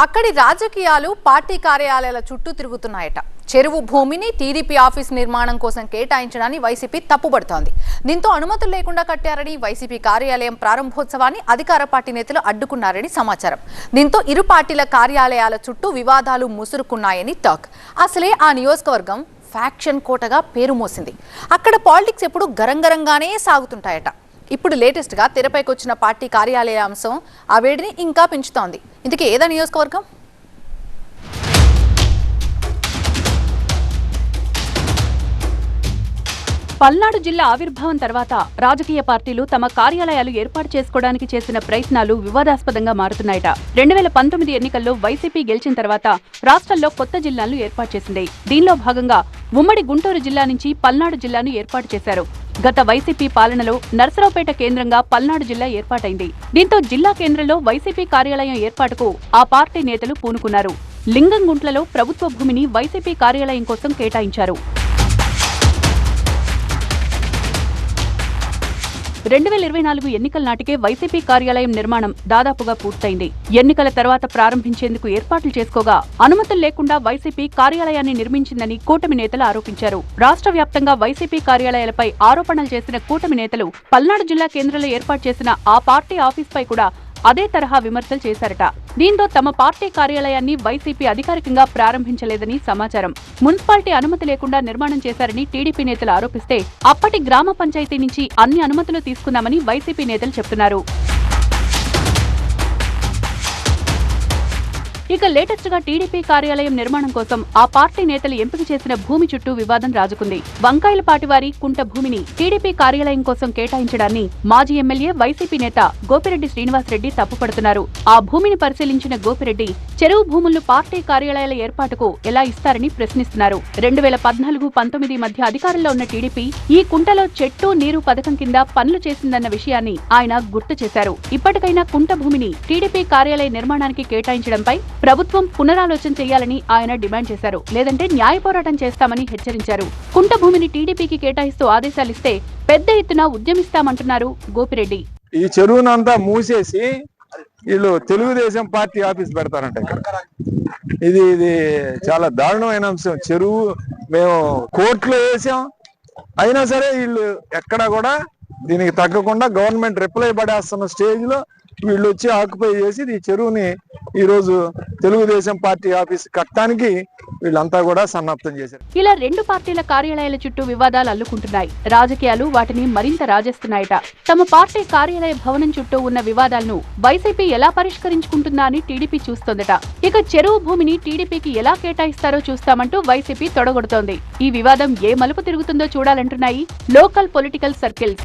అక్కడి రాజకీయాలు పార్టీ కార్యాలయాల చుట్టూ తిరుగుతున్నాయట. చెరువు భూమిని టీడీపీ ఆఫీస్ నిర్మాణం కోసం కేటాయించడాన్ని వైసీపీ తప్పుపడుతోంది. దీంతో అనుమతులు లేకుండా కట్టారని వైసీపీ కార్యాలయం ప్రారంభోత్సవాన్ని అధికార పార్టీ నేతలు అడ్డుకున్నారని సమాచారం. దీంతో ఇరు పార్టీల కార్యాలయాల చుట్టూ వివాదాలు ముసురుకున్నాయని టాక్. అసలే ఆ నియోజకవర్గం ఫ్యాక్షన్ కోటగా పేరు మోసింది. అక్కడ పాలిటిక్స్ ఎప్పుడు గరంగరంగానే సాగుతుంటాయట. ఇప్పుడు లేటెస్ట్గా తెరపైకి వచ్చిన పార్టీ కార్యాలయ అంశం ఆ వేడిని ఇంకా పెంచుతోంది. ఇందుకే ఏదా నియోజకవర్గం? పల్నాడు జిల్లా ఆవిర్భావం తర్వాత రాజకీయ పార్టీలు తమ కార్యాలయాలు ఏర్పాటు చేసుకోవడానికి చేసిన ప్రయత్నాలు వివాదాస్పదంగా మారుతున్నాయట. 2019 ఎన్నికల్లో వైసీపీ గెలిచిన తర్వాత రాష్ట్రంలో కొత్త జిల్లాలను ఏర్పాటు చేసింది. దీనిలో భాగంగా ఉమ్మడి గుంటూరు జిల్లా నుంచి పల్నాడు జిల్లాను ఏర్పాటు చేశారు. గత వైసీపీ పాలనలో నర్సరావుపేట కేంద్రంగా పల్నాడు జిల్లా ఏర్పాటైంది. దీంతో జిల్లా కేంద్రంలో వైసీపీ కార్యాలయం ఏర్పాటుకు ఆ పార్టీ నేతలు పూనుకున్నారు. లింగంగుంట్లలో ప్రభుత్వ భూమిని వైసీపీ కార్యాలయం కోసం కేటాయించారు. 2024 ఎన్నికల నాటికే వైసీపీ కార్యాలయం నిర్మాణం దాదాపుగా పూర్తయింది. ఎన్నికల తర్వాత ప్రారంభించేందుకు ఏర్పాట్లు చేసుకోగా అనుమతులు లేకుండా వైసీపీ కార్యాలయాన్ని నిర్మించిందని కూటమి నేతలు ఆరోపించారు. రాష్ట్ర వ్యాప్తంగా వైసీపీ కార్యాలయాలపై ఆరోపణలు చేసిన కూటమి నేతలు పల్నాడు జిల్లా కేంద్రంలో ఏర్పాటు చేసిన ఆ పార్టీ ఆఫీస్పై కూడా అదే తరహా విమర్శలు చేశారట. దీంతో తమ పార్టీ కార్యాలయాన్ని వైసీపీ అధికారికంగా ప్రారంభించలేదని సమాచారం. మున్సిపాలిటీ అనుమతి లేకుండా నిర్మాణం చేశారని టీడీపీ నేతలు ఆరోపిస్తే అప్పటి గ్రామ పంచాయతీ నుంచి అన్ని అనుమతులు తీసుకున్నామని వైసీపీ నేతలు చెబుతున్నారు. ఇక లేటెస్ట్ గా టీడీపీ కార్యాలయం నిర్మాణం కోసం ఆ పార్టీ నేతలు ఎంపిక చేసిన భూమి చుట్టూ వివాదం రాజుకుంది. వంకాయలపాటివారి కుంట భూమిని టీడీపీ కార్యాలయం కోసం కేటాయించడాన్ని మాజీ ఎమ్మెల్యే వైసీపీ నేత గోపిరెడ్డి శ్రీనివాసరెడ్డి తప్పుపడుతున్నారు. ఆ భూమిని పరిశీలించిన గోపిరెడ్డి చెరువు భూములను పార్టీ కార్యాలయాల ఏర్పాటుకు ఎలా ఇస్తారని ప్రశ్నిస్తున్నారు. 2014-19 మధ్య అధికారంలో ఉన్న టీడీపీ ఈ కుంటలో చెట్టు నీరు పథకం కింద పనులు చేసిందన్న విషయాన్ని ఆయన గుర్తు చేశారు. ఇప్పటికైనా కుంట భూమిని టీడీపీ కార్యాలయ నిర్మాణానికి కేటాయించడంపై ప్రభుత్వం పునరాలోచన చేయాలని ఆయన డిమాండ్ చేశారు. లేదంటే న్యాయ పోరాటం చేస్తామని హెచ్చరించారు. కుంట భూమిని టీడీపీకి కేటాయిస్తూ ఆదేశాలిస్తే పెద్ద ఎత్తున ఉద్యమిస్తామంటున్నారు గోపిరెడ్డి. ఈ చెరువునంతా మూసేసి వీళ్ళు తెలుగుదేశం పార్టీ ఆఫీస్ పెడతారంట. ఇది చాలా దారుణమైన అంశం. చెరువు మేము కోర్టులో వేసాం, అయినా సరే వీళ్ళు ఎక్కడా కూడా దీనికి తగ్గకుండా గవర్నమెంట్ రిప్లై పడేస్తున్న స్టేజ్ లో వీళ్ళు వచ్చి ఆక్యుపై చేసి ఈ చెరువుని ఈ రోజు తెలుగుదేశం పార్టీ ఆఫీస్ కట్టడానికి వీళ్ళంతా కూడా సన్నద్ధం చేశారు. ఇలా రెండు పార్టీల కార్యాలయాల చుట్టూ వివాదాలు అల్లుకుంటున్నాయి. రాజకీయాలు వాటిని మరింత రాజేస్తున్నాయట. తమ పార్టీ కార్యాలయ భవనం చుట్టూ ఉన్న వివాదాలను వైసీపీ ఎలా పరిష్కరించుకుంటుందా అని టీడీపీ చూస్తోందట. ఇక చెరువు భూమిని టీడీపీకి ఎలా కేటాయిస్తారో చూస్తామంటూ వైసీపీ తొడగొడుతోంది. ఈ వివాదం ఏ మలుపు తిరుగుతుందో చూడాలంటున్నాయి లోకల్ పొలిటికల్ సర్కిల్స్.